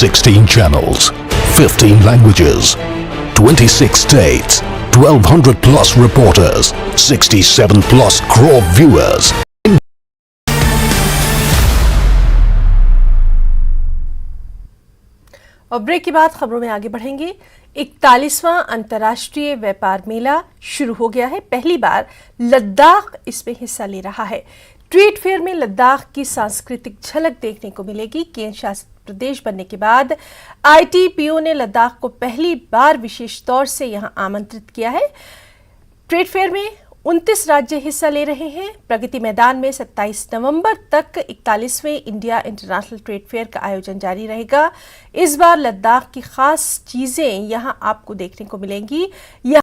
16 channels, 15 languages, 26 states, 1200 plus reporters, 67 plus crore viewers. और break के बाद खबरों में आगे बढ़ेंगे। 41वां अंतर्राष्ट्रीय व्यापार मेला शुरू हो गया है। पहली बार लद्दाख इसमें हिस्सा ले रहा है। ट्रेड फेयर में लद्दाख की सांस्कृतिक झलक देखने को मिलेगी। केंद्र शासित प्रदेश बनने के बाद ITPO ने लद्दाख को पहली बार विशेष तौर से यहां आमंत्रित किया है। ट्रेड फेयर में 29 राज्य हिस्सा ले रहे हैं। प्रगति मैदान में 27 नवंबर तक 41वें इंडिया इंटरनेशनल ट्रेड फेयर का आयोजन जारी रहेगा। इस बार लद्दाख की खास चीजें यहां आपको देखने को मिलेंगी। यहाँ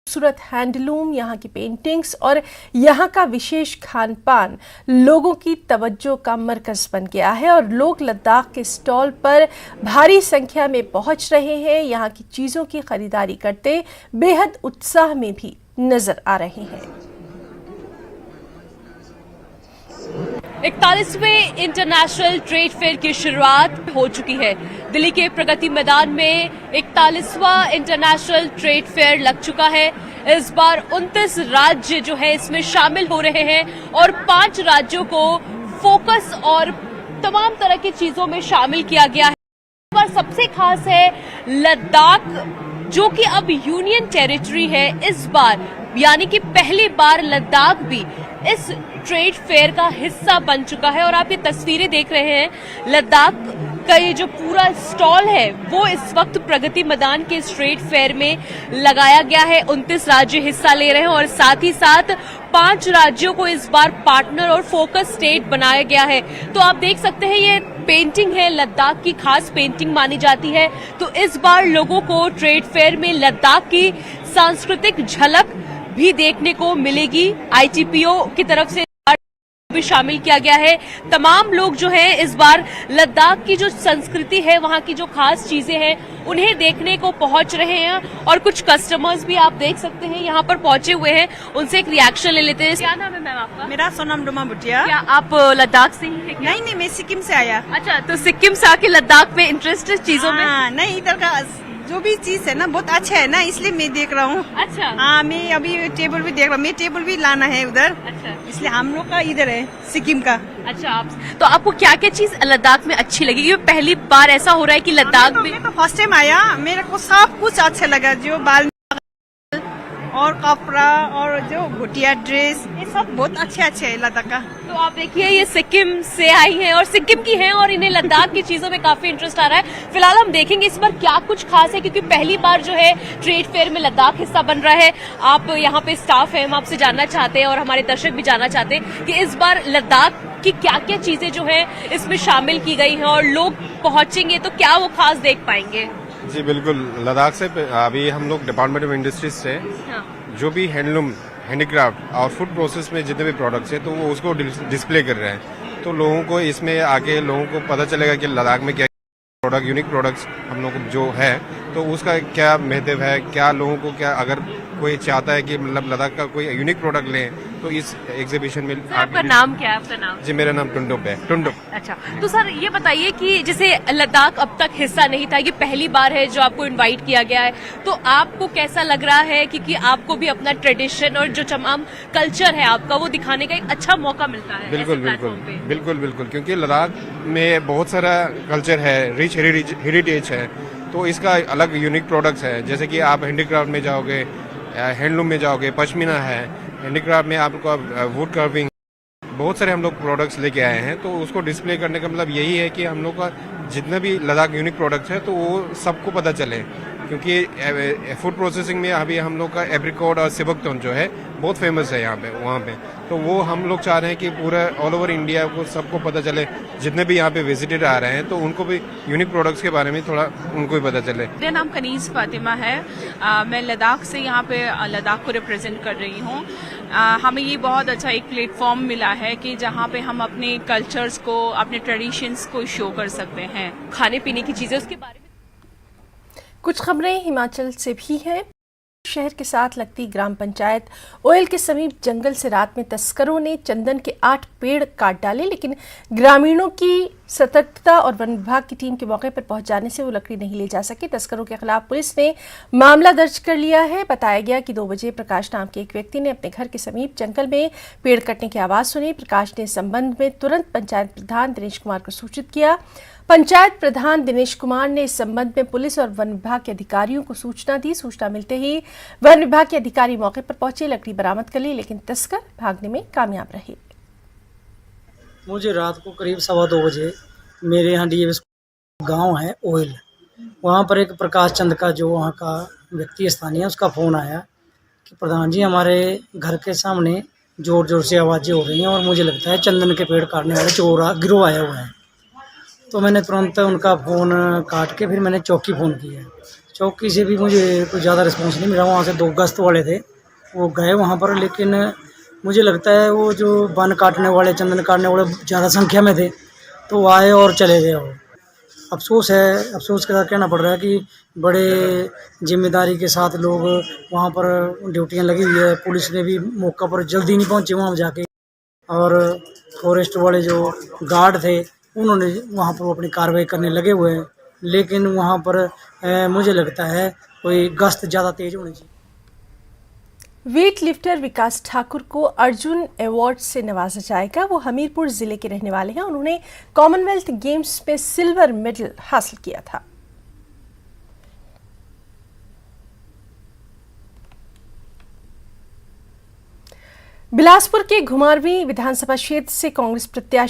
खूबसूरत हैंडलूम, यहाँ की पेंटिंग्स और यहाँ का विशेष खान पान लोगों की तवज्जो का मरकज बन गया है और लोग लद्दाख के स्टॉल पर भारी संख्या में पहुंच रहे हैं। यहाँ की चीजों की खरीदारी करते बेहद उत्साह में भी नजर आ रहे हैं। 41वें इंटरनेशनल ट्रेड फेयर की शुरुआत हो चुकी है। दिल्ली के प्रगति मैदान में 41वां इंटरनेशनल ट्रेड फेयर लग चुका है। इस बार 29 राज्य जो है इसमें शामिल हो रहे हैं और 5 राज्यों को फोकस और तमाम तरह की चीजों में शामिल किया गया है। इस बार सबसे खास है लद्दाख, जो कि अब यूनियन टेरिटरी है। इस बार यानी कि पहली बार लद्दाख भी इस ट्रेड फेयर का हिस्सा बन चुका है और आप ये तस्वीरें देख रहे हैं। लद्दाख का ये जो पूरा स्टॉल है वो इस वक्त प्रगति मैदान के इस ट्रेड फेयर में लगाया गया है। 29 राज्य हिस्सा ले रहे हैं और साथ ही साथ 5 राज्यों को इस बार पार्टनर और फोकस स्टेट बनाया गया है। तो आप देख सकते हैं ये पेंटिंग है, लद्दाख की खास पेंटिंग मानी जाती है। तो इस बार लोगों को ट्रेड फेयर में लद्दाख की सांस्कृतिक झलक भी देखने को मिलेगी। ITPO की तरफ से भी शामिल किया गया है। तमाम लोग जो हैं इस बार लद्दाख की जो संस्कृति है, वहाँ की जो खास चीजें हैं उन्हें देखने को पहुंच रहे हैं और कुछ कस्टमर्स भी आप देख सकते हैं यहाँ पर पहुंचे हुए हैं। उनसे एक रिएक्शन ले लेते हैं। क्या नाम है मैम आपका? मेरा सोनम डोमा भुटिया। क्या आप लद्दाख से ही हैं क्या? नहीं, मैं सिक्किम से आया। अच्छा, तो सिक्किम से आके लद्दाख में इंटरेस्टेड चीजों में? नहीं, इधर का जो भी चीज है ना बहुत अच्छा है ना, इसलिए मैं देख रहा हूँ। अच्छा। हाँ, मैं अभी टेबल भी देख रहा हूँ। मैं टेबल भी लाना है उधर। अच्छा, इसलिए हम लोग का इधर है सिक्किम का। अच्छा, आप तो आपको क्या क्या चीज लद्दाख में अच्छी लगी? ये पहली बार ऐसा हो रहा है कि लद्दाख में मैं तो फर्स्ट टाइम आया, मेरे को सब कुछ अच्छा लगा। जो बाल और कपड़ा और जो भुटिया ड्रेस, ये सब बहुत अच्छे अच्छे है लद्दाख का। तो आप देखिए ये सिक्किम से आई हैं और सिक्किम की हैं और इन्हें लद्दाख की चीजों में काफी इंटरेस्ट आ रहा है। फिलहाल हम देखेंगे इस बार क्या कुछ खास है, क्योंकि पहली बार जो है ट्रेड फेयर में लद्दाख हिस्सा बन रहा है। आप यहाँ पे स्टाफ है, हम आपसे जानना चाहते हैं और हमारे दर्शक भी जानना चाहते हैं कि इस बार लद्दाख की क्या क्या चीजें जो है इसमें शामिल की गई हैं और लोग पहुंचेंगे तो क्या वो खास देख पाएंगे। जी बिल्कुल, लद्दाख से अभी हम लोग डिपार्टमेंट ऑफ इंडस्ट्रीज से जो भी हैंडलूम, हैंडीक्राफ्ट और फूड प्रोसेस में जितने भी प्रोडक्ट्स हैं तो वो उसको डिस्प्ले कर रहे हैं। तो लोगों को इसमें आके लोगों को पता चलेगा कि लद्दाख में क्या प्रोडक्ट, यूनिक प्रोडक्ट्स हम लोग जो है तो उसका क्या महत्व है, क्या लोगों को क्या, अगर कोई चाहता है कि मतलब लद्दाख का कोई यूनिक प्रोडक्ट लें तो इस एग्जीबिशन में। आपका नाम क्या है? आपका नाम? जी मेरा नाम टुंडुप है। टुंडुप। अच्छा, तो सर ये बताइए कि जैसे लद्दाख अब तक हिस्सा नहीं था, ये पहली बार है जो आपको इनवाइट किया गया है, तो आपको कैसा लग रहा है? क्योंकि आपको भी अपना ट्रेडिशन और जो तमाम कल्चर है आपका वो दिखाने का एक अच्छा मौका मिलता है। बिल्कुल बिल्कुल बिल्कुल बिल्कुल, क्योंकि लद्दाख में बहुत सारा कल्चर है, रिच हेरिटेज है, तो इसका अलग यूनिक प्रोडक्ट्स है। जैसे कि आप हैंडीक्राफ्ट में जाओगे, हैंडलूम में जाओगे, पश्मीना है, हैंडीक्राफ्ट में आपको वुड कार्विंग, बहुत सारे हम लोग प्रोडक्ट्स लेके आए हैं। तो उसको डिस्प्ले करने का मतलब यही है कि हम लोग का जितना भी लद्दाख यूनिक प्रोडक्ट्स है तो वो सबको पता चले, क्योंकि फूड प्रोसेसिंग में अभी हम लोग का एप्रिकॉट और सिबकतोन जो है बहुत फेमस है यहाँ पे, वहाँ पे। तो वो हम लोग चाह रहे हैं कि पूरा ऑल ओवर इंडिया को सबको पता चले, जितने भी यहाँ पे विजिटर आ रहे हैं तो उनको भी यूनिक प्रोडक्ट्स के बारे में थोड़ा उनको भी पता चले। मेरा नाम कनीज फातिमा है। मैं लद्दाख से यहाँ पे लद्दाख को रिप्रेजेंट कर रही हूँ। हमें ये बहुत अच्छा एक प्लेटफॉर्म मिला है कि जहाँ पे हम अपने कल्चर्स को, अपने ट्रेडिशंस को शो कर सकते हैं। खाने पीने की चीजें उसके बारे में कुछ खबरें हिमाचल से भी हैं। शहर के साथ लगती ग्राम पंचायत ओयल के समीप जंगल से रात में तस्करों ने चंदन के 8 पेड़ काट डाले, लेकिन ग्रामीणों की सतर्कता और वन विभाग की टीम के मौके पर पहुंच जाने से वो लकड़ी नहीं ले जा सके। तस्करों के खिलाफ पुलिस ने मामला दर्ज कर लिया है। बताया गया कि 2 बजे प्रकाश नाम के एक व्यक्ति ने अपने घर के समीप जंगल में पेड़ कटने की आवाज सुनी। प्रकाश ने इस संबंध में तुरंत पंचायत प्रधान दिनेश कुमार को सूचित किया। पंचायत प्रधान दिनेश कुमार ने इस संबंध में पुलिस और वन विभाग के अधिकारियों को सूचना दी। सूचना मिलते ही वन विभाग के अधिकारी मौके पर पहुंचे, लकड़ी बरामद कर ली, लेकिन तस्कर भागने में कामयाब रहे। मुझे रात को करीब 2:15 बजे मेरे यहाँ डीएवी गांव है ओयल, वहाँ पर एक प्रकाश चंद का जो वहाँ का व्यक्ति स्थानीय है उसका फ़ोन आया कि प्रधान जी हमारे घर के सामने ज़ोर ज़ोर से आवाज़ें हो रही हैं और मुझे लगता है चंदन के पेड़ काटने वाले चोर गिरोह आया हुआ है। तो मैंने तुरंत उनका फ़ोन काट के फिर मैंने चौकी फ़ोन किया। चौकी से भी मुझे कोई ज़्यादा रिस्पॉन्स नहीं मिला। वहाँ से 2 गश्त वाले थे, वो गए वहाँ पर, लेकिन मुझे लगता है वो जो वन काटने वाले चंदन काटने वाले ज़्यादा संख्या में थे तो वो आए और चले गए। वो अफसोस है, अफसोस के साथ कहना पड़ रहा है कि बड़े जिम्मेदारी के साथ लोग वहाँ पर ड्यूटियाँ लगी हुई है। पुलिस ने भी मौका पर जल्दी नहीं पहुँचे वहाँ जाके, और फॉरेस्ट वाले जो गार्ड थे उन्होंने वहाँ पर अपनी कार्रवाई करने लगे हुए हैं, लेकिन वहाँ पर मुझे लगता है कोई गश्त ज़्यादा तेज होनी चाहिए। वेट लिफ्टर विकास ठाकुर को अर्जुन अवार्ड से नवाजा जाएगा। वो हमीरपुर जिले के रहने वाले हैं। उन्होंने कॉमनवेल्थ गेम्स में सिल्वर मेडल हासिल किया था। बिलासपुर के घुमारवीं विधानसभा क्षेत्र से कांग्रेस प्रत्याशी